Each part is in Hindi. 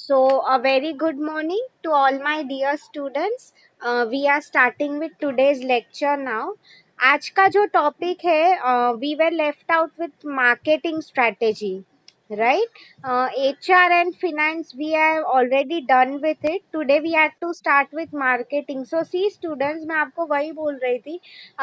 So, a very good morning to all my dear students. We are starting with today's lecture now. आज का जो टॉपिक है we were left out with marketing strategy, right? HR and finance we have already done with it. Today we had to start with marketing. So see students, मैं आपको वही बोल रही थी.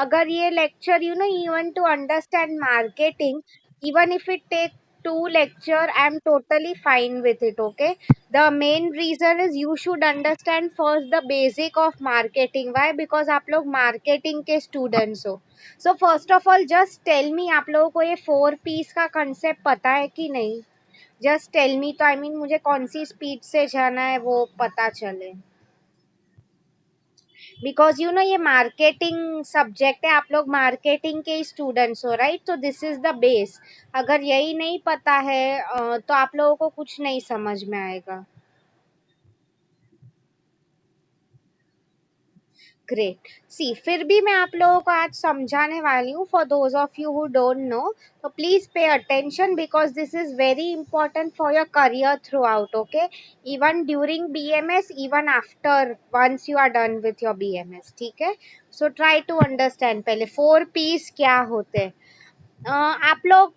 अगर ये lecture even to understand marketing, even if it take two lecture, I'm totally fine with it. Okay, the main reason is you should understand first the basic of marketing. Why? Because आप लोग marketing के students हो. So first of all just tell me आप लोगों को ये 4 P's का concept पता है कि नहीं. Just tell me, तो I mean मुझे कौन सी speed से जाना है वो पता चले. बिकॉज ये मार्केटिंग सब्जेक्ट है, आप लोग मार्केटिंग के स्टूडेंट्स हो, राइट? तो दिस इज द बेस. अगर यही नहीं पता है तो आप लोगों को कुछ नहीं समझ में आएगा. ग्रेट. सी फिर भी मैं आप लोगों को आज समझाने वाली हूँ. For those of you who don't know, तो please pay attention because this is very important for your career throughout. Okay, even during BMS, even after once you are done with your BMS. ठीक है, सो ट्राई टू अंडरस्टैंड. पहले 4 P's क्या होते हैं. आप लोग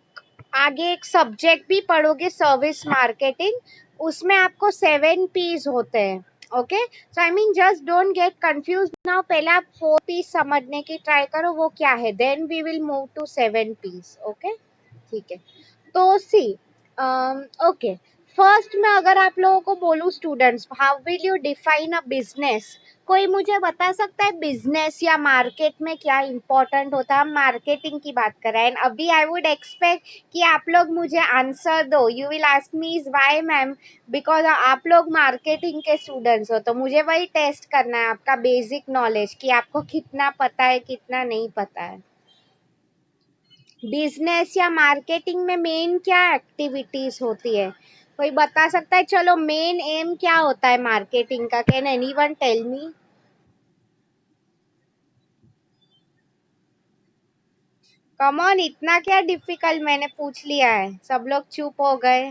आगे एक सब्जेक्ट भी पढ़ोगे, सर्विस मार्केटिंग. उसमें आपको 7 P's होते हैं. Okay, so I mean just don't get confuse now. पहले आप 4 P's समझने की ट्राई करो वो क्या है, then we will move to 7 P's. Okay, ठीक है. तो सी ओके, फर्स्ट मैं अगर आप लोगों को बोलूं students, how will you define a business. कोई मुझे बता सकता है बिजनेस या मार्केट में क्या इंपॉर्टेंट होता है. हम मार्केटिंग की बात कर रहे हैं. अभी आई वुड एक्सपेक्ट कि आप लोग मुझे आंसर दो. You will ask me is why ma'am, because आप लोग मार्केटिंग के स्टूडेंट्स हो, तो मुझे वही टेस्ट करना है आपका बेसिक नॉलेज कि आपको कितना पता है कितना नहीं पता है. बिजनेस या मार्केटिंग में मेन क्या एक्टिविटीज होती है, कोई बता सकता है. चलो, मेन एम क्या होता है मार्केटिंग का, can anyone tell me. Come on, इतना क्या डिफिकल्ट मैंने पूछ लिया है, सब लोग चुप हो गए.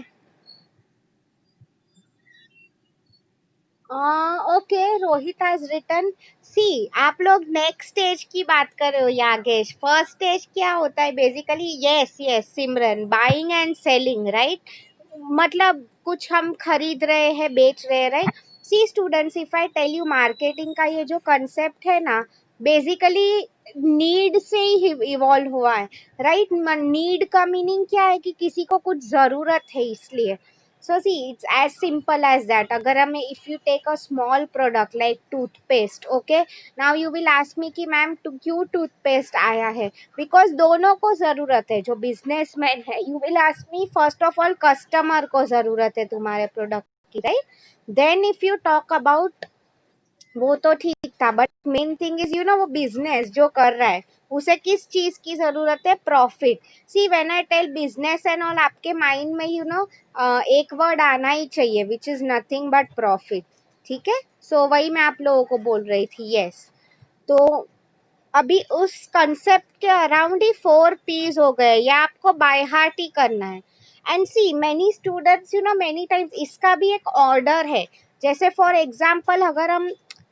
Okay, Rohit has written. See, आप लोग नेक्स्ट स्टेज की बात कर रहे हो यागेश. फर्स्ट स्टेज क्या होता है basically. Yes yes Simran, buying and selling, right? मतलब कुछ हम खरीद रहे हैं, बेच रहे हैं, right? See students, if I tell you marketing का ये जो कंसेप्ट है ना, बेसिकली नीड से ही इवॉल्व हुआ है, राइट? नीड का मीनिंग क्या है कि किसी को कुछ जरूरत है इसलिए. So see, it's as simple as that. अगर हमें, if you take a small product like toothpaste, okay, now you will ask me कि मैम क्यों toothpaste आया है. Because दोनों को जरूरत है. जो businessman है, you will ask me first of all customer को जरूरत है तुम्हारे product की, right? Then if you talk about, वो तो ठीक था, बट मेन थिंग इज वो बिजनेस जो कर रहा है उसे किस चीज की जरूरत है, profit. See when I tell business and all, आपके माइंड में एक वर्ड आना ही चाहिए which is nothing but profit. ठीक है, सो वही मैं आप लोगों को बोल रही थी. यस, तो अभी उस कंसेप्ट के अराउंड ही 4 P's हो गए, या आपको बाय हार्ट ही करना है. And see many students many times इसका भी एक ऑर्डर है. जैसे फॉर एग्जाम्पल, अगर हम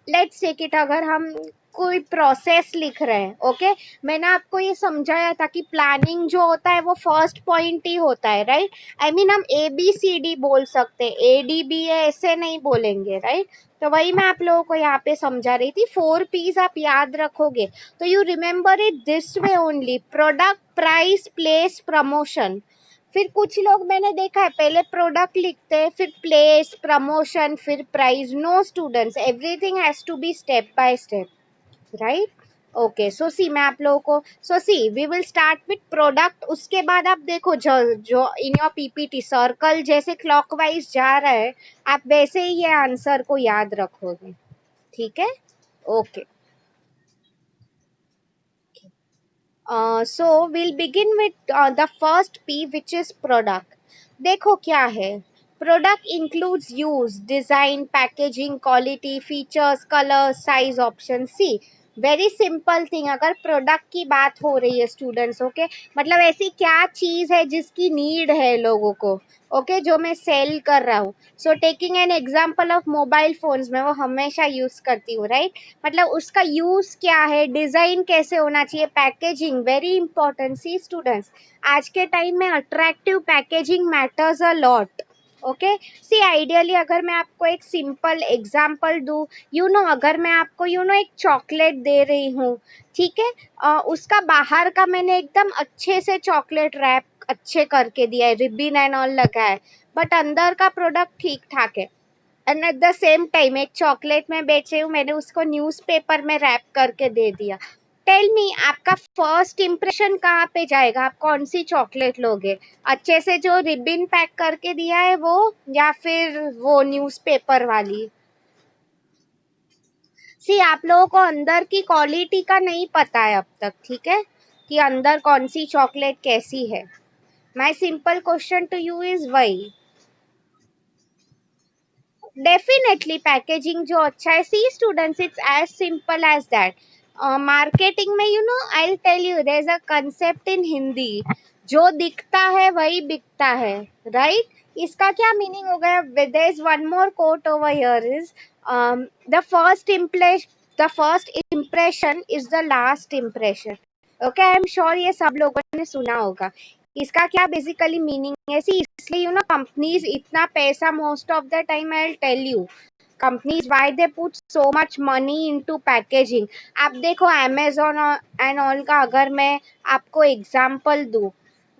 लेट्स टेक इट, अगर हम कोई प्रोसेस लिख रहे हैं, ओके, मैंने आपको ये समझाया था कि प्लानिंग जो होता है वो फर्स्ट पॉइंट ही होता है, राइट? आई मीन हम ABCD बोल सकते हैं, ADBA ऐसे नहीं बोलेंगे, राइट? तो वही मैं आप लोगों को यहाँ पे समझा रही थी. 4 P's आप याद रखोगे तो you remember it this way only: product, price, place, promotion. फिर कुछ लोग मैंने देखा है पहले प्रोडक्ट लिखते हैं, फिर प्लेस, प्रमोशन, फिर price. No students, everything has to be step by step, right? Okay, so see मैं आप लोगों को, so see we will start with product. उसके बाद आप देखो जो जो इन योर PPT सर्कल जैसे क्लॉकवाइज जा रहा है, आप वैसे ही ये आंसर को याद रखोगे. ठीक है, okay. So we'll begin with the first P, which is product. देखो क्या है. Product includes use, design, packaging, quality, features, color, size, option. See, very simple thing, अगर प्रोडक्ट की बात हो रही है स्टूडेंट्स, ओके, मतलब ऐसी क्या चीज है जिसकी नीड है लोगों को, ओके, जो मैं सेल कर रहा हूँ। So taking an example of mobile phones, मैं वो हमेशा यूज करती हूँ, राइट, मतलब उसका यूज क्या है, डिजाइन कैसे होना चाहिए, packaging very important. See students, आज के टाइम में attractive packaging matters a lot, okay. See ideally अगर मैं आपको एक सिंपल एग्जांपल दूं, अगर मैं आपको एक चॉकलेट दे रही हूँ, ठीक है, उसका बाहर का मैंने एकदम अच्छे से चॉकलेट रैप अच्छे करके दिया है, रिबिन एंड ऑल लगा है, बट अंदर का प्रोडक्ट ठीक ठाक है। And at the same time एक चॉकलेट में बेचे हूँ, मैंने उसको न्यूज़पेपर में रैप करके दे दिया। टेल मी, आपका फर्स्ट इम्प्रेशन कहाँ पे जाएगा, आप कौन सी चॉकलेट लोगे, अच्छे से जो रिबिन पैक करके दिया है वो, या फिर वो न्यूज़पेपर वाली? सी आप लोगों को अंदर की क्वालिटी का नहीं पता है अब तक, ठीक है, कि अंदर कौन सी चॉकलेट कैसी है। My simple question to you is why. Definitely packaging जो अच्छा है, see students, it's as simple as that. Marketing में I tell you, there is a concept in Hindi, जो दिखता है वही बिकता है, राइट। इसका क्या मीनिंग हो गया, there is one more quote over here is, the first impression is the last impression. Okay, I am sure ये सब लोगों ने सुना होगा। इसका क्या बेसिकली मीनिंग है, सी इसलिए कंपनीज इतना पैसा, most of the time I will tell you, companies why they put so much money into packaging. आप देखो अमेजोन एंड ऑल का, अगर मैं आपको एग्जांपल दूं,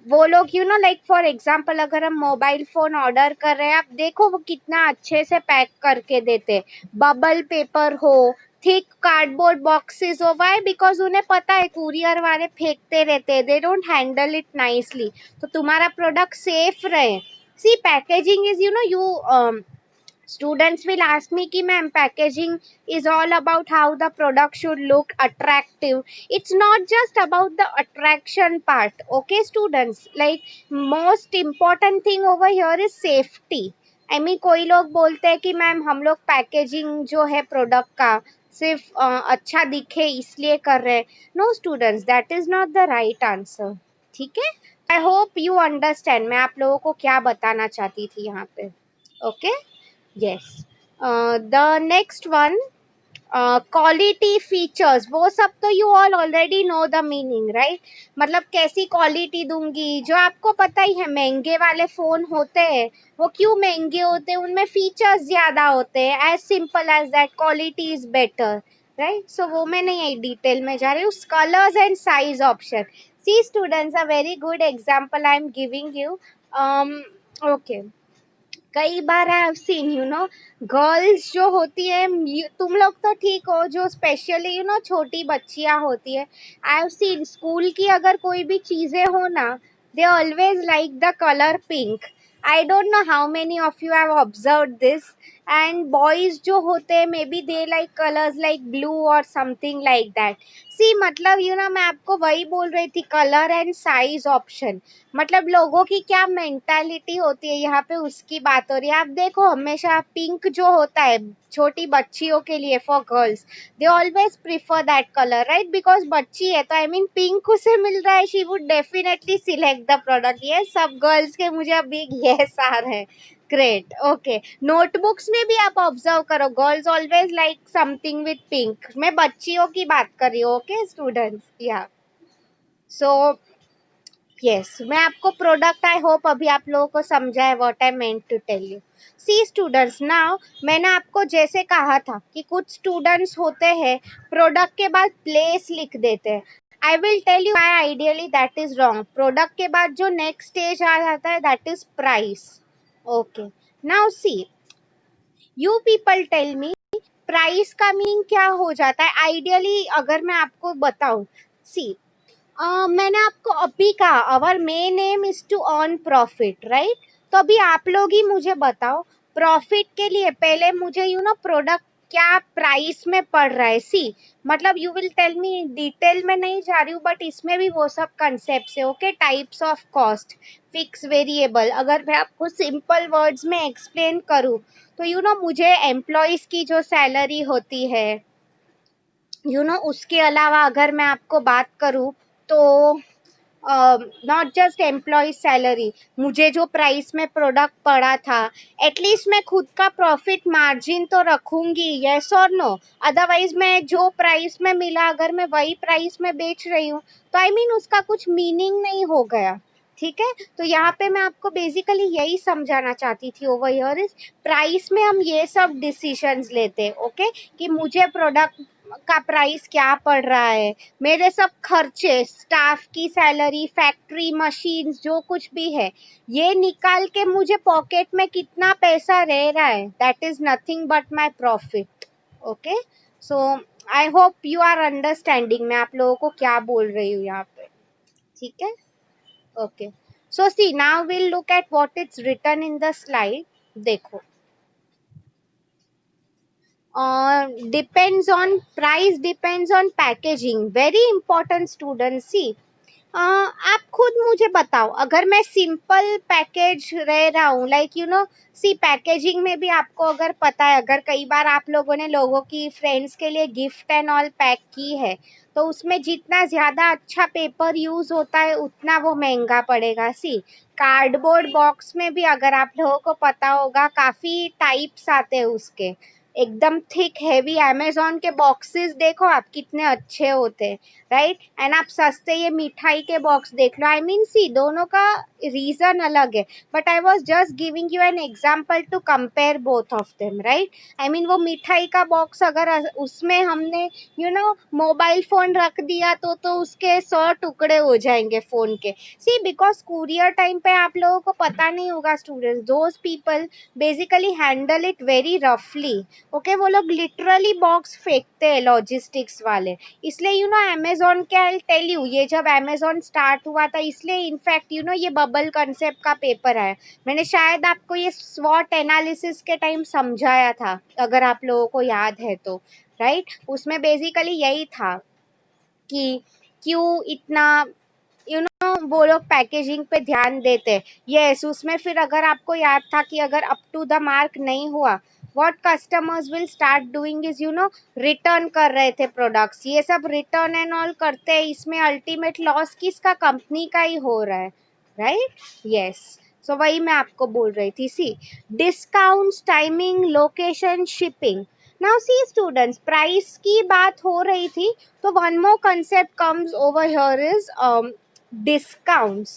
वो लोग लाइक फॉर एग्जांपल अगर हम मोबाइल फोन ऑर्डर कर रहे हैं, आप देखो वो कितना अच्छे से पैक करके देते, बबल पेपर हो, थिक कार्डबोर्ड बॉक्सेस हो, वाई, बिकॉज उन्हें पता है कुरियर वाले फेंकते रहते हैं, they don't handle it nicely, तो तुम्हारा प्रोडक्ट सेफ रहे। See packaging is you students will ask me ki ma'am, packaging is all about how the product should look attractive. It's not just about the attraction part, okay students, like most important thing over here is safety. I mean कोई लोग बोलते हैं कि मैम हम लोग पैकेजिंग जो है प्रोडक्ट का सिर्फ अच्छा दिखे इसलिए कर रहे हैं। No students, that is not the right answer, ठीक है। आई होप यू अंडरस्टैंड मैं आप लोगों को क्या बताना चाहती थी यहाँ पे, okay. Yes. The next one, quality features, वो सब तो you all already know the meaning, right, मतलब कैसी क्वालिटी दूंगी, जो आपको पता ही है महंगे वाले फोन होते हैं, वो क्यों महंगे होते हैं, उनमें फीचर्स ज्यादा होते हैं, as simple as that, quality is better, right. So वो मैं नहीं डिटेल में जा रही हूँ। Colours and size option, see students, a very good example I am giving you, okay. कई बार आई हैव सीन गर्ल्स जो होती है, तुम लोग तो ठीक हो, जो स्पेशली छोटी बच्चियां होती है, आई हैव सीन स्कूल की अगर कोई भी चीजें हो ना, they always like the colour pink. I don't know how many of you have observe this. And boys जो होते हैं may be they like colours like blue और समथिंग लाइक दैट। सी मतलब मैं आपको वही बोल रही थी, कलर एंड साइज ऑप्शन, मतलब लोगों की क्या मेंटालिटी होती है यहाँ पे, उसकी बात हो रही है। आप देखो हमेशा पिंक जो होता है छोटी बच्चियों के लिए, for girls, they always prefer that colour, right, because बच्ची है तो आई मीन पिंक उसे मिल रहा है, she would definitely select the product. ये सब गर्ल्स के मुझे अभी यस आ रहे हैं, ग्रेट, ओके। नोटबुक्स में भी आप ऑब्जर्व करो, girls always like something with pink, मैं बच्चियों की बात कर रही हूँ, ओके स्टूडेंट्स, या सो यस, मैं आपको प्रोडक्ट, आई होप अभी आप लोगों को समझा है what I meant to tell you. See students, now मैंने आपको जैसे कहा था कि कुछ स्टूडेंट्स होते हैं प्रोडक्ट के बाद प्लेस लिख देते हैं, I will tell you I ideally that is wrong. Product के बाद जो नेक्स्ट स्टेज आ जाता है that is price, okay. Now see, you people tell me, price का मीनिंग क्या हो जाता है आइडियली, अगर मैं आपको बताऊं। सी मैंने आपको अभी कहा our main aim is to earn profit, right, तो अभी आप लोग ही मुझे बताओ, प्रॉफिट के लिए पहले मुझे प्रोडक्ट क्या प्राइस में पड़ रहा है। सी मतलब you will tell me, detail में नहीं जा रही हूँ बट इसमें भी वो सब कंसेप्ट है, okay. Types of cost, fix variable, अगर मैं आपको सिंपल वर्ड्स में एक्सप्लेन करूँ तो मुझे एम्प्लॉयज की जो सैलरी होती है, उसके अलावा अगर मैं आपको बात करूँ तो नॉट जस्ट एम्प्लॉय सैलरी, मुझे जो प्राइस में प्रोडक्ट पड़ा था एटलीस्ट मैं खुद का प्रॉफिट मार्जिन तो रखूंगी, यस और नो। अदरवाइज मैं जो प्राइस में मिला अगर मैं वही प्राइस में बेच रही हूँ तो आई मीन उसका कुछ मीनिंग नहीं हो गया। ठीक है, तो यहाँ पे मैं आपको बेसिकली यही समझाना चाहती थी ओवर हियर इज प्राइस में हम ये सब डिसीजंस लेते हैं। ओके, कि मुझे प्रोडक्ट का प्राइस क्या पड़ रहा है, मेरे सब खर्चे, स्टाफ की सैलरी, फैक्ट्री मशीन्स, जो कुछ भी है, ये निकाल के मुझे पॉकेट में कितना पैसा रह रहा है, that is nothing but my profit. Okay, so I hope you are understanding मैं आप लोगों को क्या बोल रही हूँ यहाँ पे। ठीक है, okay. So see now will look at what it's written in the slide. देखो, depends on price, depends on packaging, very important students। see, आप खुद मुझे बताओ, अगर मैं सिंपल पैकेज रह रहा हूँ, लाइक सी पैकेजिंग में भी आपको अगर पता है, अगर कई बार आप लोगों ने लोगों की फ्रेंड्स के लिए गिफ्ट एंड ऑल पैक की है तो उसमें जितना ज्यादा अच्छा पेपर यूज होता है उतना वो महंगा पड़ेगा। सी, कार्डबोर्ड बॉक्स में भी अगर आप लोगों को पता होगा काफी टाइप्स आते हैं उसके, एकदम थिक हैवी। अमेजोन के बॉक्सेस देखो आप कितने अच्छे होते हैं, राइट। एंड आप सस्ते ये मिठाई के बॉक्स देख लो। आई मीन सी, दोनों का रीजन अलग है, but I was just giving you an example to compare both of them, right. I mean वो मिठाई का बॉक्स अगर उसमें हमने मोबाइल फोन रख दिया तो उसके 100 टुकड़े हो जाएंगे फोन के। सी, बिकॉज कुरियर टाइम पे आप लोगों को पता नहीं होगा students, those people basically handle it very रफली। ओके, वो लोग लिटरली बॉक्स फेंकते हैं लॉजिस्टिक्स वाले। इसलिए अमेजोन के, आई टेल यू, ये जब अमेजोन स्टार्ट हुआ था इसलिए इनफैक्ट ये बबल कंसेप्ट का पेपर है। मैंने शायद आपको ये स्वॉट एनालिसिस के टाइम समझाया था, अगर आप लोगों को याद है तो, राइट। उसमें बेसिकली यही था कि क्यों इतना वो लोग पैकेजिंग पे ध्यान देते। यस, उसमें फिर अगर आपको याद था कि अगर अप टू द मार्क नहीं हुआ, what customers will start doing is return कर रहे थे प्रोडक्ट्स। ये सब रिटर्न एंड ऑल करते हैं, इसमें अल्टीमेट लॉस किसका, कंपनी का ही हो रहा है, राइट। यस, सो वही मैं आपको बोल रही थी। See, discounts, timing, location, shipping. Now see students, price की बात हो रही थी तो one more concept comes over here is discounts.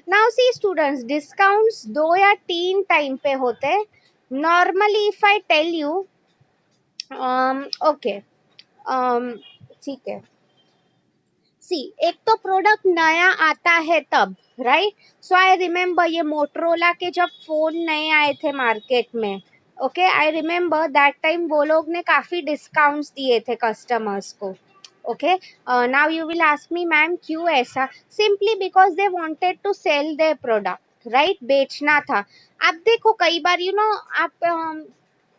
Now see students, discounts 2 या 3 टाइम पे होते हैं normally if I tell you। okay, ठीक है। सी, एक तो प्रोडक्ट नया आता है तब, राइट। सो आई रिमेम्बर ये मोटरोला के जब फोन नए आए थे मार्केट में, okay, I remember that time वो लोग ने काफी डिस्काउंट्स दिए थे कस्टमर्स को। Okay, now you will ask me ma'am क्यों ऐसा, simply because they wanted to sell their product, right, बेचना था। आप देखो कई बार आप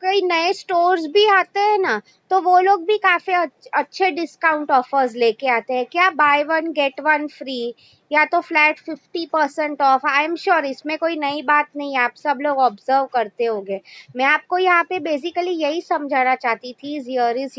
कई नए स्टोर्स भी आते हैं ना, तो वो लोग भी काफी अच्छे डिस्काउंट ऑफर्स लेके आते हैं, क्या by one get one free या तो flat 50% of. I am sure इसमें कोई नई बात नहीं है, आप सब लोग ऑब्जर्व करते होंगे। मैं आपको यहाँ पे बेसिकली यही समझाना चाहती थी, here is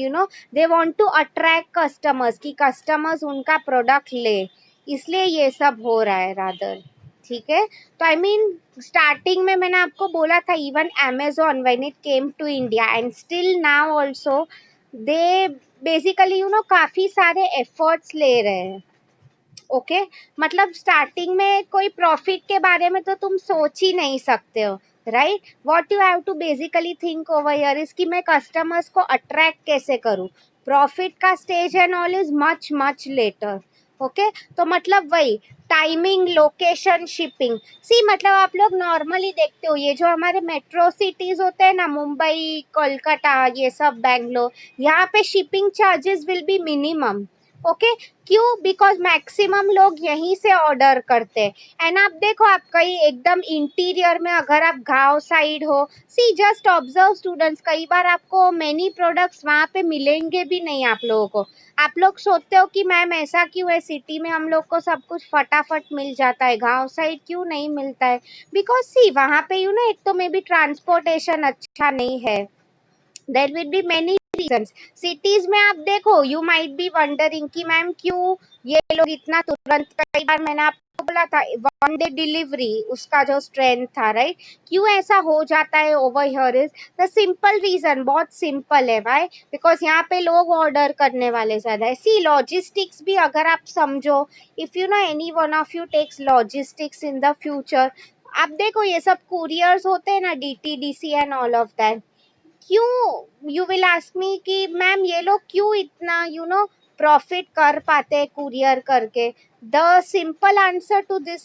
they want to attract customers, कि कस्टमर्स उनका प्रोडक्ट ले, इसलिए ये सब हो रहा है रादर। ठीक है, तो आई मीन स्टार्टिंग में मैंने आपको बोला था even Amazon when it came to India and still now also they basically काफी सारे एफर्ट्स ले रहे हैं। ओके, मतलब स्टार्टिंग में कोई प्रॉफिट के बारे में तो तुम सोच ही नहीं सकते हो, right. What you have to basically think over here is कि मैं कस्टमर्स को अट्रैक्ट कैसे करूं। प्रॉफिट का stage and all is much much later. Okay, तो मतलब वही टाइमिंग, लोकेशन, शिपिंग। सी, मतलब आप लोग नॉर्मली देखते हो ये जो हमारे मेट्रो सिटीज होते हैं ना, मुंबई, कोलकाता, ये सब, बैंगलोर, यहाँ पे shipping charges will be minimum. Okay, क्यों, बिकॉज मैक्सिमम लोग यहीं से ऑर्डर करते हैं। एंड आप देखो, आप कहीं एकदम इंटीरियर में अगर आप गांव साइड हो, सी जस्ट ऑब्जर्व स्टूडेंट्स, कई बार आपको मेनी प्रोडक्ट्स वहां पे मिलेंगे भी नहीं आप लोगों को। आप लोग सोचते हो कि मैम ऐसा क्यों है, सिटी में हम लोग को सब कुछ फटाफट मिल जाता है, गांव साइड क्यों नहीं मिलता है। बिकॉज सी वहां पे एक तो मे बी ट्रांसपोर्टेशन अच्छा नहीं है, there will be many reasons. Cities में आप देखो, यू माइट बी वंडरिंग कि मैम क्यों ये लोग इतना तुरंत, कई बार मैंने आपको बोला था वन डे डिलीवरी उसका जो स्ट्रेंथ था, राइट, क्यों ऐसा हो जाता है over here is the simple reason, बहुत सिंपल है भाई, बिकॉज यहाँ पे लोग ऑर्डर करने वाले ज्यादा है। सी लॉजिस्टिक्स भी अगर आप समझो, if you know any one of you takes logistics in the future, आप देखो ये सब कुरियर्स होते हैं ना, DTDC and all of that, क्यों, यू विल आस्क मी कि मैम ये लोग क्यों इतना प्रॉफिट कर पाते हैं कुरियर करके। The simple answer to this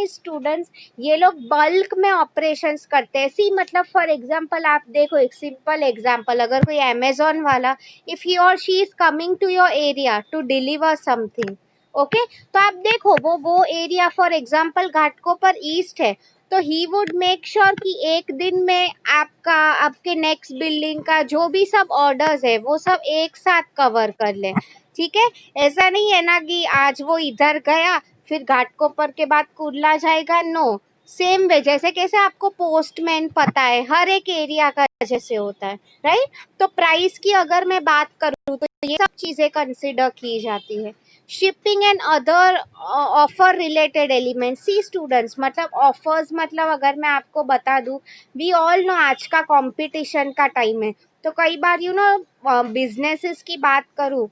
students, ये लोग बल्क में ऑपरेशंस करते हैं। सी मतलब फॉर एग्जांपल आप देखो, एक सिंपल एग्जांपल, अगर कोई अमेजोन वाला, इफ ही और she is coming to your area to deliver something, okay, तो आप देखो वो area for example Ghatkopar east है, तो ही वुड मेक श्योर कि एक दिन में आपका, आपके नेक्स्ट बिल्डिंग का जो भी सब ऑर्डर्स है वो सब एक साथ कवर कर ले, ठीक है। ऐसा नहीं है ना कि आज वो इधर गया फिर घाटकोपर के बाद कुर्ला जाएगा, नो, सेम वे जैसे कैसे आपको पोस्टमैन पता है, हर एक एरिया का जैसे होता है, राइट। तो प्राइस की अगर मैं बात करूँ तो ये सब चीजें कंसिडर की जाती है। Shipping and other offer related element, see students मतलब ऑफर्स, मतलब अगर मैं आपको बता दूं, वी ऑल नो आज का कंपटीशन का टाइम है, तो कई बार बिजनेसेस की बात करूं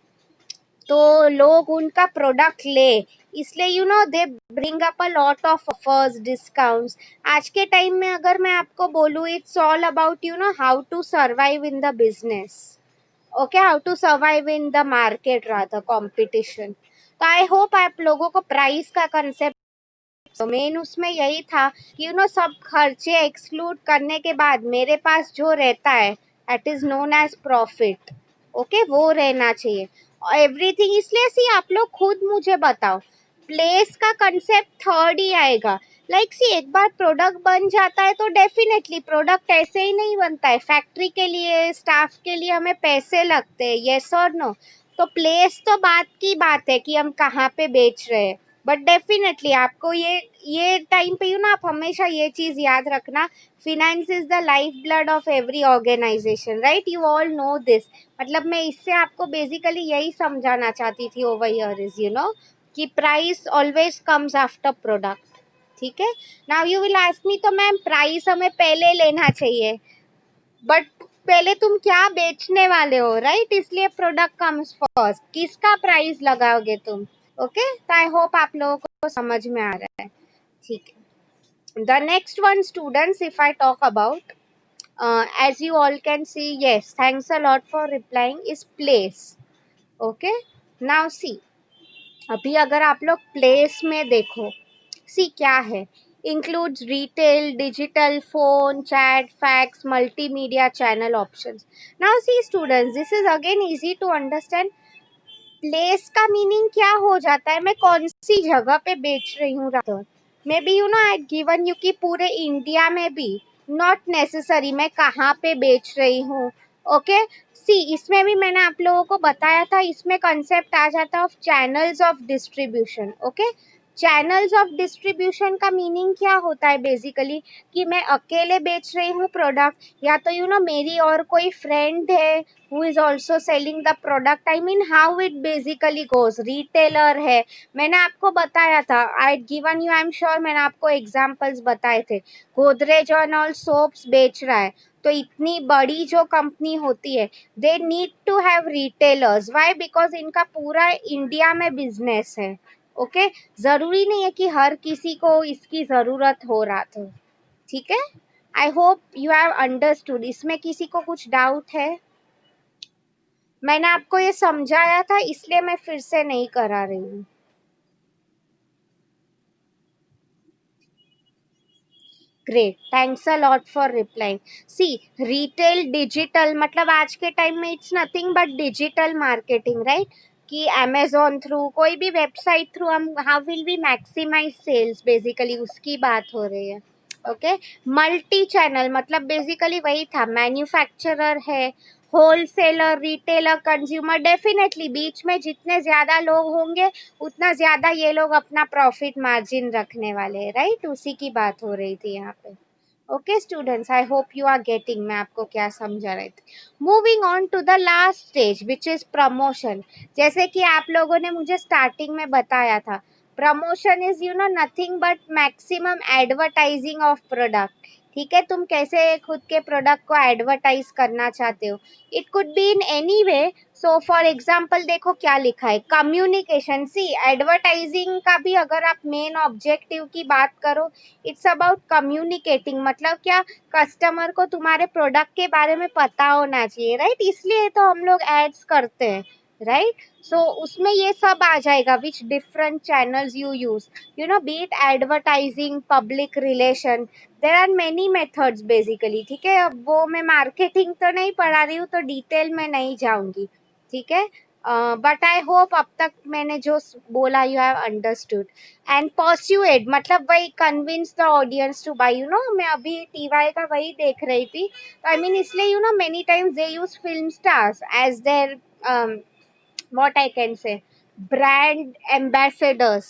तो लोग उनका प्रोडक्ट ले, इसलिए they bring up a lot of offers, discounts. आज के टाइम में अगर मैं आपको बोलूं, it's all about how to survive in the business, okay, how to survive in the market rather competition. तो आई होप आप लोगों को प्राइस का कंसेप्ट, तो मेन उसमें यही था कि सब खर्चे एक्सक्लूड करने के बाद मेरे पास जो रहता है that is known as profit, okay, वो रहना चाहिए एवरीथिंग। इसलिए सी आप लोग खुद मुझे बताओ, प्लेस का कंसेप्ट थर्ड ही आएगा। लाइक सी एक बार प्रोडक्ट बन जाता है तो डेफिनेटली प्रोडक्ट ऐसे ही नहीं बनता है, फैक्ट्री के लिए, स्टाफ के लिए हमें पैसे लगते हैं, यस और नो। तो प्लेस तो बात की बात है कि हम कहाँ पे बेच रहे हैं, बट डेफिनेटली आपको ये टाइम पे आप हमेशा ये चीज याद रखना, finance is the lifeblood of every organisation, right, you all know this. मतलब मैं इससे आपको बेसिकली यही समझाना चाहती थी ओवर हियर इज कि price always comes after product, ठीक है। Now you will ask me, तो मैम प्राइस हमें पहले लेना चाहिए, बट पहले तुम क्या बेचने वाले हो, राइट, इसलिए प्रोडक्ट कम्स फर्स्ट, किसका प्राइस लगाओगे तुम, ओके। तो आई होप आप लोगों को समझ में आ रहा है, ठीक है। The next one students, if I talk about, as you all can see, yes, thanks a lot for replying, is place, okay। now see, अभी अगर आप लोग प्लेस में देखो, सी क्या है, includes retail, digital, phone, chat, fax, multimedia channel options। now see students, this is again easy to understand। Place का मीनिंग क्या हो जाता है, मैं कौन सी जगह पे बेच रही हूँ, rather maybe I given you कि पूरे इंडिया में भी, नॉट नेसेसरी मैं कहाँ पे बेच रही हूँ, ओके। सी इसमें भी मैंने आप लोगों को बताया था, इसमें कंसेप्ट आ जाता है of channels of distribution, okay. Channels of distribution का मीनिंग क्या होता है बेसिकली, कि मैं अकेले बेच रही हूँ प्रोडक्ट, या तो मेरी और कोई फ्रेंड है who is also selling the product, I mean how it basically goes, retailer है, मैंने आपको बताया था, I given you, I'm sure मैंने आपको examples बताए थे, गोदरेज और ऑल सोप्स बेच रहा है, तो इतनी बड़ी जो कंपनी होती है, they need to have retailers, why, because इनका पूरा इंडिया में बिजनेस है, ओके, जरूरी नहीं है कि हर किसी को इसकी जरूरत हो रहा था, ठीक है। आई होप यू हैव अंडरस्टूड, इसमें किसी को कुछ डाउट है, मैंने आपको ये समझाया था इसलिए मैं फिर से नहीं करा रही हूँ। Great, thanks a lot for replying. See retail digital मतलब आज के टाइम में it's nothing but digital marketing, right, कि अमेजोन थ्रू, कोई भी वेबसाइट थ्रू हम how will we maximise sales, basically उसकी बात हो रही है, ओके। मल्टी चैनल मतलब बेसिकली वही था, मैन्युफैक्चरर है, होलसेलर, रिटेलर, कंज्यूमर, डेफिनेटली बीच में जितने ज्यादा लोग होंगे उतना ज्यादा ये लोग अपना प्रॉफिट मार्जिन रखने वाले हैं, राइट, उसी की बात हो रही थी यहाँ पे, okay students, I hope you are getting मैं आपको क्या समझा रहे थे. Moving on to the last stage which is promotion. जैसे कि आप लोगों ने मुझे स्टार्टिंग में बताया था, promotion is nothing but maximum advertising of product. ठीक है, तुम कैसे खुद के प्रोडक्ट को एडवर्टाइज करना चाहते हो. It could be in any way. So for example देखो क्या लिखा है, कम्युनिकेशन. सी एडवर्टाइजिंग का भी अगर आप मेन ऑब्जेक्टिव की बात करो, इट्स अबाउट कम्युनिकेटिंग. मतलब क्या, कस्टमर को तुम्हारे प्रोडक्ट के बारे में पता होना चाहिए, राइट. इसलिए तो हम लोग एड्स करते हैं, राइट. सो उसमें ये सब आ जाएगा, which different channels you use, be it advertising, public relation. There are many methods basically. ठीक है, अब वो मैं मार्केटिंग तो नहीं पढ़ा रही हूँ तो डिटेल में नहीं जाऊंगी. ठीक है, बट आई होप अब तक मैंने जो बोला you have understood. And persuaded मतलब वही convince the audience to buy. मैं अभी टीवाई का वही देख रही थी, तो आई मीन इसलिए many times they use film stars as their what I can say, brand ambassadors.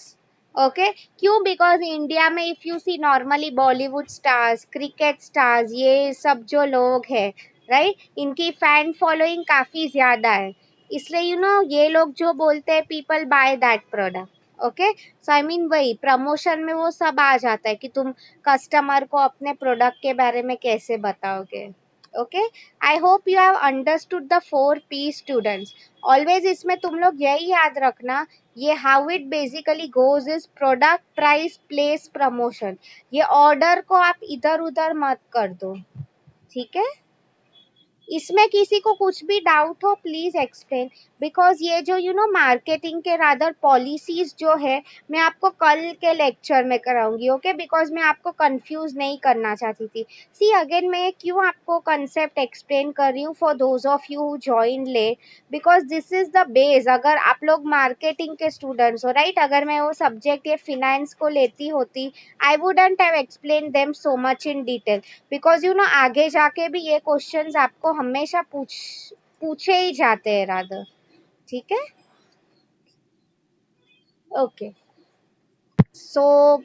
Okay, क्यों? Because इंडिया में if you see normally Bollywood stars, cricket stars, ये सब जो लोग हैं, राइट, इनकी फैन फॉलोइंग काफी ज्यादा है. इसलिए ये लोग जो बोलते हैं, people by that product. Okay, so I mean वही प्रमोशन में वो सब आ जाता है कि तुम कस्टमर को अपने प्रोडक्ट के बारे में कैसे बताओगे. Okay, I hope you have understood the 4 P students. Always इसमें तुम लोग यही याद रखना, ये how it basically goes is product, price, place, promotion. ये ऑर्डर को आप इधर उधर मत कर दो. ठीक है, इसमें किसी को कुछ भी डाउट हो प्लीज एक्सप्लेन. बिकॉज ये जो मार्केटिंग के रादर पॉलिसीज जो है, मैं आपको कल के लेक्चर में कराऊंगी. ओके, बिकॉज मैं आपको कंफ्यूज नहीं करना चाहती थी. सी अगेन मैं क्यों आपको कंसेप्ट एक्सप्लेन कर रही हूँ for those of you who join late, because this is the base. अगर आप लोग मार्केटिंग के स्टूडेंट्स हो, राइट, अगर मैं वो सब्जेक्ट या फिनेंस को लेती होती, I wouldn't have explain them so much in detail. Because आगे जाके भी ये क्वेश्चंस आपको हमेशा पूछे ही जाते हैं रादर. ठीक है, ओके. सो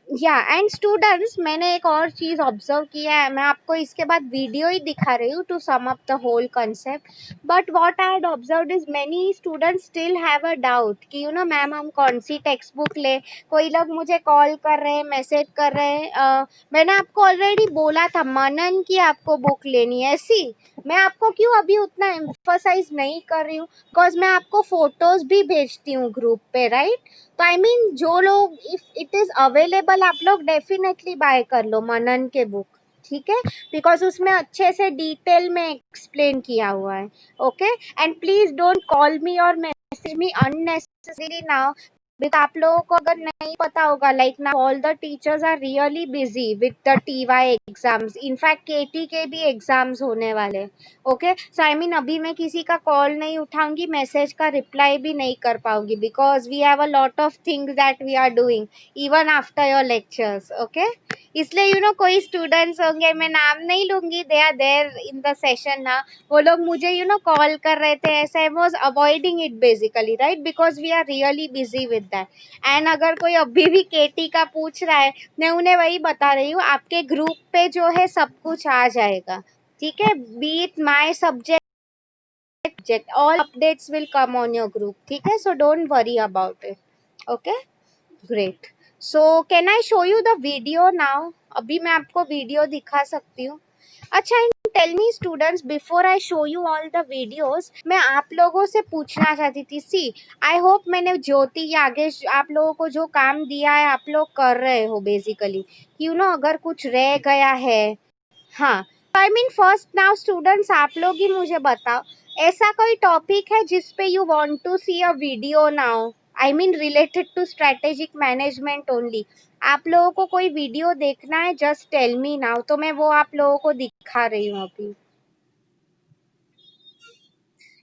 या एंड स्टूडेंट्स, मैंने एक और चीज ऑब्जर्व किया है, मैं आपको इसके बाद वीडियो ही दिखा रही हूँ to sum up the whole concept. But what I had observed is many students still have a doubt कि मैम हम कौन सी टेक्स्ट बुक ले. कोई लोग मुझे कॉल कर रहे हैं, मैसेज कर रहे हैं. मैंने आपको ऑलरेडी बोला था मनन की आपको बुक लेनी है ऐसी. मैं आपको क्यों अभी उतना एम्फसाइज नहीं कर रही हूँ, बिकॉज मैं आपको फोटोज भी भेजती हूँ ग्रुप पे, राइट. तो आई मीन जो लोग, इफ इट इज अवेलेबल, आप लोग डेफिनेटली बाय कर लो मनन के बुक. ठीक है, बिकॉज उसमें अच्छे से डिटेल में एक्सप्लेन किया हुआ है. Okay, and please don't call me और message me unnecessarily now. With आप लोगों को अगर नहीं पता होगा, like now all the teachers are really busy with the TY exams. In fact KT के भी एग्जाम्स होने वाले. ओके, सो आई मीन अभी मैं किसी का कॉल नहीं उठाऊंगी, मैसेज का रिप्लाई भी नहीं कर पाऊंगी, because we have a lot of things that we are doing even after your lectures. Okay, इसलिए कोई स्टूडेंट्स होंगे, मैं नाम नहीं लूंगी, they are there in the session ना, वो लोग मुझे कॉल कर रहे थे ऐसे. I was avoiding it basically, right, because we are really busy with that. And अगर कोई अभी भी केटी का पूछ रहा है, मैं उन्हें वही बता रही हूँ, आपके ग्रुप पे जो है सब कुछ आ जाएगा. ठीक है, be it my subject, all updates will come on your group. ठीक है, so don't worry about it. Okay, great. So can I show you the video now? अभी मैं आपको वीडियो दिखा सकती हूँ. अच्छा, tell me students, before I show you all the videos, मैं आप लोगों से पूछना चाहती थी. सी आई होप मैंने ज्योति या आगे आप लोगों को जो काम दिया है आप लोग कर रहे हो बेसिकली. अगर कुछ रह गया है, हाँ, I mean first now students, आप लोग ही मुझे बताओ, ऐसा कोई टॉपिक है जिस पे you want to see a video now, I mean related to strategic management only. आप लोगों को कोई वीडियो देखना है, जस्ट टेल मी नाउ, तो मैं वो आप लोगों को दिखा रही हूँ अभी.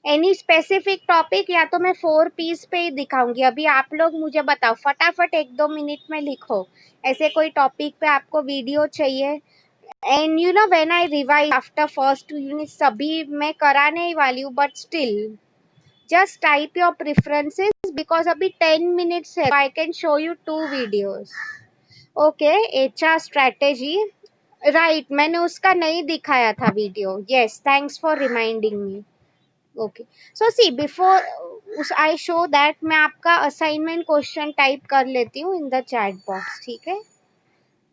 एनी स्पेसिफिक टॉपिक, या तो मैं 4 Ps पे ही दिखाऊंगी. अभी आप लोग मुझे बताओ फटाफट 1-2 मिनट में लिखो, ऐसे कोई टॉपिक पे आपको वीडियो चाहिए. And when I revise after first 2 unit, सभी मैं कराने ही वाली हूँ, but still just type your preferences, because अभी 10 मिनट्स है, I can show you 2 videos. Okay, HR strategy, right, मैंने उसका नहीं दिखाया था video. Yes, thanks for reminding me. Okay, so see before उस आई शो दैट, मैं आपका असाइनमेंट क्वेश्चन टाइप कर लेती हूँ इन द चैट बॉक्स, ठीक है,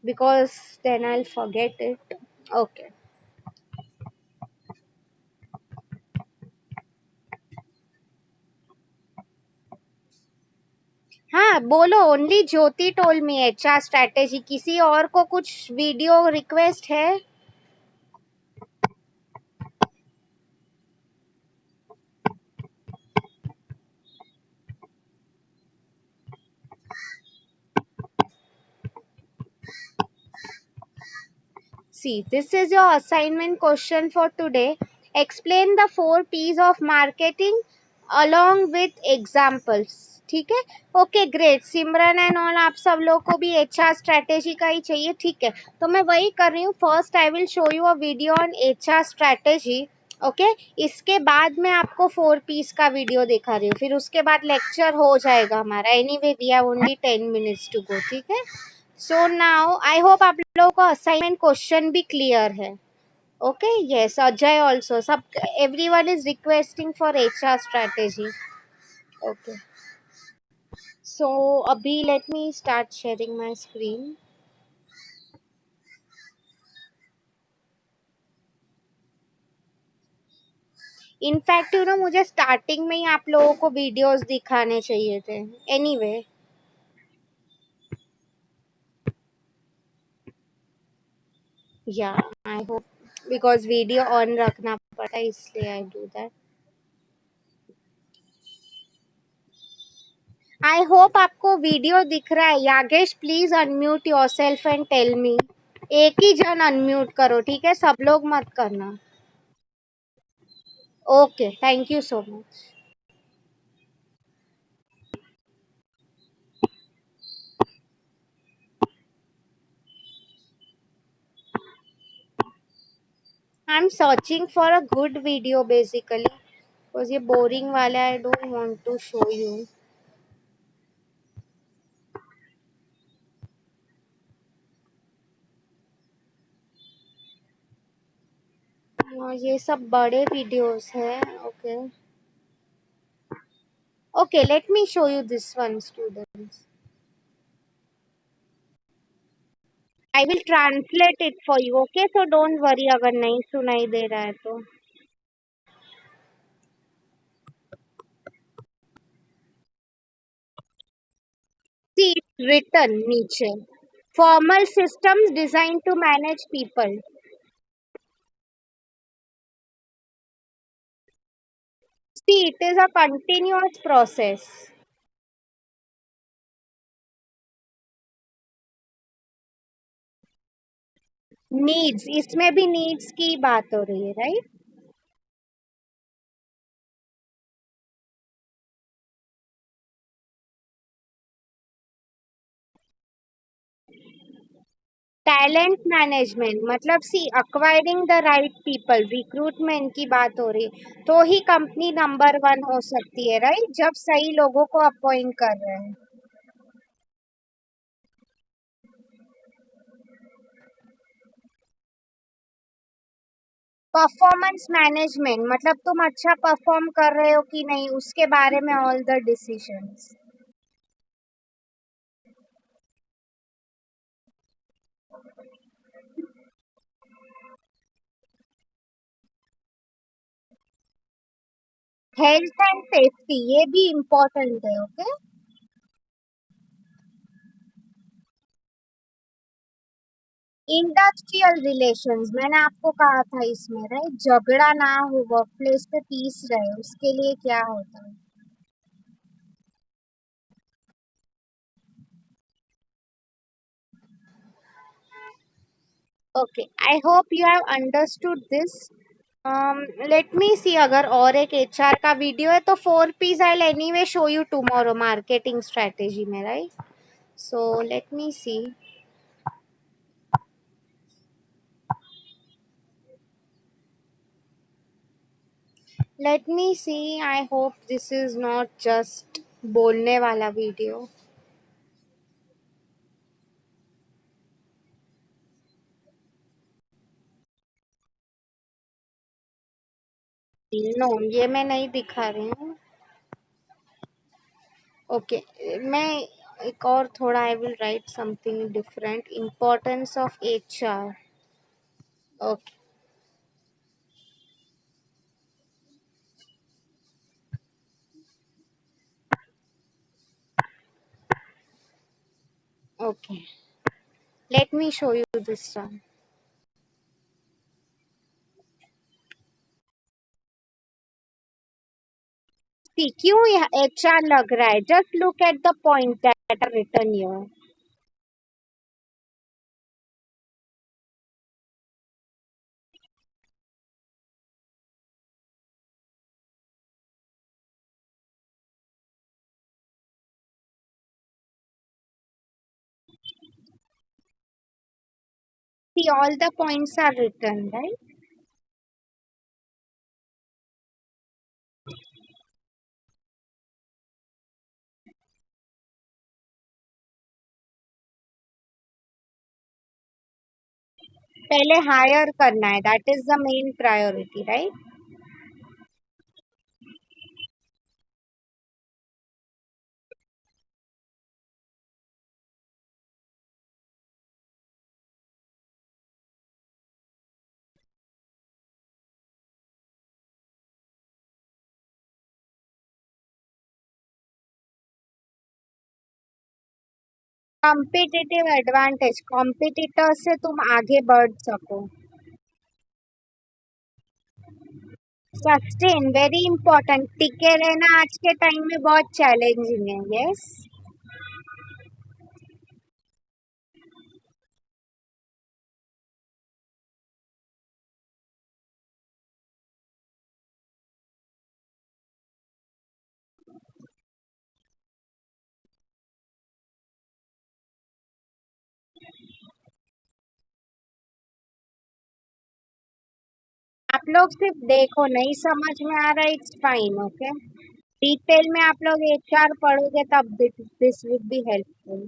because then I forget it. Okay. हाँ बोलो. Only Jyoti told me HR strategy. किसी और को कुछ वीडियो रिक्वेस्ट है? See, this is your assignment question for today. Explain the 4 P's of marketing along with examples. ठीक है. Okay great. Simran and all, आप सब लोग को भी एचआर स्ट्रैटेजी का ही चाहिए. ठीक है, तो मैं वही कर रही हूँ. First I will show you a video on HR strategy. Okay, इसके बाद मैं आपको 4 पीस का वीडियो दिखा रही हूँ. फिर उसके बाद लेक्चर हो जाएगा हमारा. Anyway we have only 10 minutes to go. ठीक है. सो नाउ आई होप आप लोगों को असाइनमेंट क्वेश्चन भी क्लियर है. ओके. Yes, Ajay also. सब everyone is requesting for HR strategy. Okay, so अभी let me start sharing my screen. In fact you know, मुझे स्टार्टिंग में ही आप लोगों को वीडियोस दिखाने चाहिए थे. Anyway, yeah I hope, because video on रखना पड़ता है इसलिए I do that. I hope आपको वीडियो दिख रहा है. Yagesh, please unmute yourself and tell me. एक ही जन अनम्यूट करो, ठीक है, सब लोग मत करना. Okay, thank you so much. I am searching for a good video basically, because ये बोरिंग वाला I don't want to show you. ये सब बड़े वीडियोस हैं. Okay. Okay, let me show you this one students. I will translate it for you. Okay, so don't worry अगर नहीं सुनाई दे रहा है तो. See, it's written नीचे. Formal systems designed to manage people. See, it is a continuous process. Needs, इसमें भी needs की बात हो रही है, right? Talent management मतलब see, acquiring the right people, recruitment की बात हो रही है, तो ही कंपनी नंबर 1 हो सकती है, right? जब सही लोगों को अपॉइंट कर रहे हैं. परफॉर्मेंस मैनेजमेंट मतलब तुम अच्छा परफॉर्म कर रहे हो कि नहीं, उसके बारे में all the decisions. Health and safety, ये भी इम्पोर्टेंट है. ओके. इंडस्ट्रियल रिलेशंस, मैंने आपको कहा था इसमें, राइट, झगड़ा ना हो, वर्क प्लेस पे पीस रहे, उसके लिए क्या होता है. Okay, I hope you have understood this. Let me see, अगर और एक एचआर का वीडियो है तो 4 piece I anyway show you tomorrow marketing strategy में, right. So let me see. Let me see. I hope this is not just बोलने वाला वीडियो. नो, ये मैं नहीं दिखा रही हूँ। ओके, मैं एक और थोड़ा I will write something different, importance of HR. Okay. Okay, let me show you this one. See, क्यों यह एचआर लग रहा है? Just look at the point that are written here. See, all the points are written, right? पहले हायर करना है, that is the main priority, right? Competitive advantage, competitor से तुम आगे बढ़ सको। Sustain, very important. टिके रहना आज के टाइम में बहुत चैलेंजिंग है। यस। आप लोग सिर्फ देखो, नहीं समझ में आ रहा है, इट्स फाइन, ओके। डिटेल में आप लोग एचआर पढ़ोगे तब दिस वुड बी हेल्पफुल।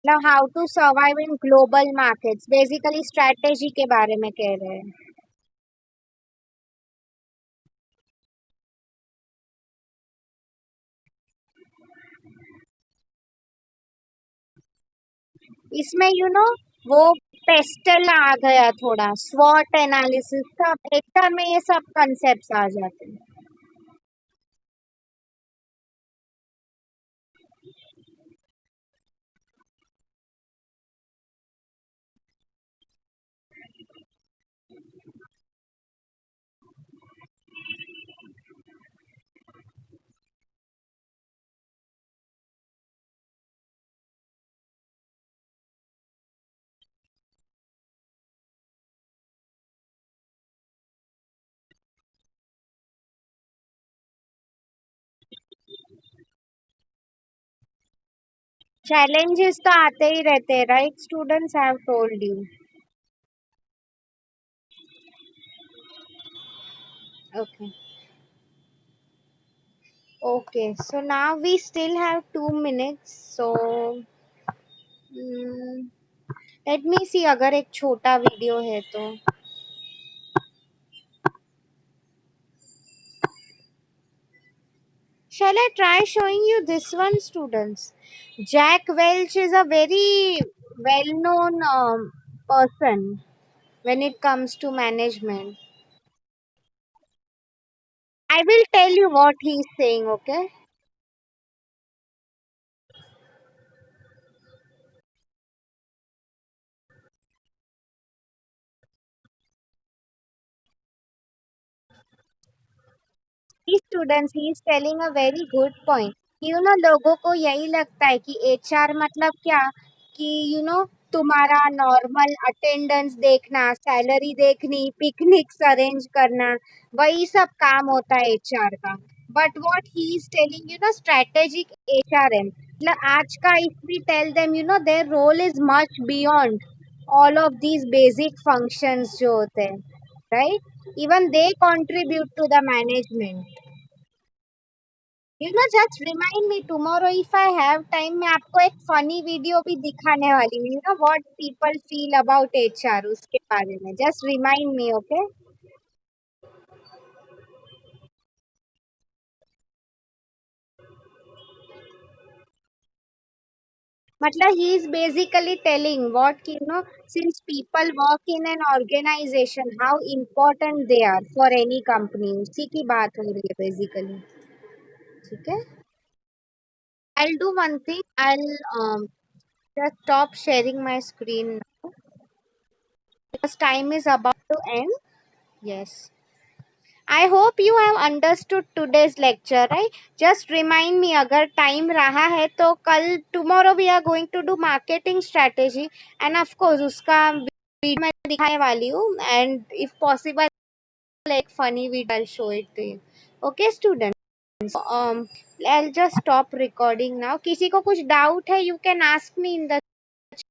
मतलब how to survive in global markets, basically strategy के बारे में कह रहे हैं। इसमें वो पेस्टल आ गया, थोड़ा स्वॉट एनालिसिस, सब एचआर में ये सब कंसेप्ट्स आ जाते हैं। चैलेंजेस तो आते ही रहते हैं, right? Students have told you. Okay. Okay, so now we still have 2 minutes, so let me see, अगर एक छोटा वीडियो है तो। Shall I try showing you this one, students? Jack Welch is a very well known person when it comes to management. I will tell you what he's saying, okay? These students, he is telling a very good point. लोगों को यही लगता है कि एचआर मतलब क्या, कि तुम्हारा नॉर्मल अटेंडेंस देखना, सैलरी देखनी, पिकनिक्स अरेंज करना, वही सब काम होता है एचआर का। But what he is telling, strategic HRM मतलब आज का, if we tell them, their role is much beyond all of these basic functions जो होते हैं, right? Even they contribute to the management. just remind me tomorrow if I have time. मैं आपको एक funny video भी दिखाने वाली हूँ. What people feel about HR उसके बारे में. Just remind me, okay? मतलब he is basically telling what since people work in an organization how important they are for any company. उसी की बात हो रही है basically. ठीक है? I'll do one thing. I'll just stop sharing my screen because time is about to end. Yes. I hope you have understood today's lecture, right? Just remind me अगर time रहा है तो कल tomorrow we are going to do marketing strategy and of course उसका video मैं दिखाने वाली हूँ and if possible like funny video I'll show it to you. Okay students. So, I'll just stop recording now. किसी को कुछ doubt है you can ask me in the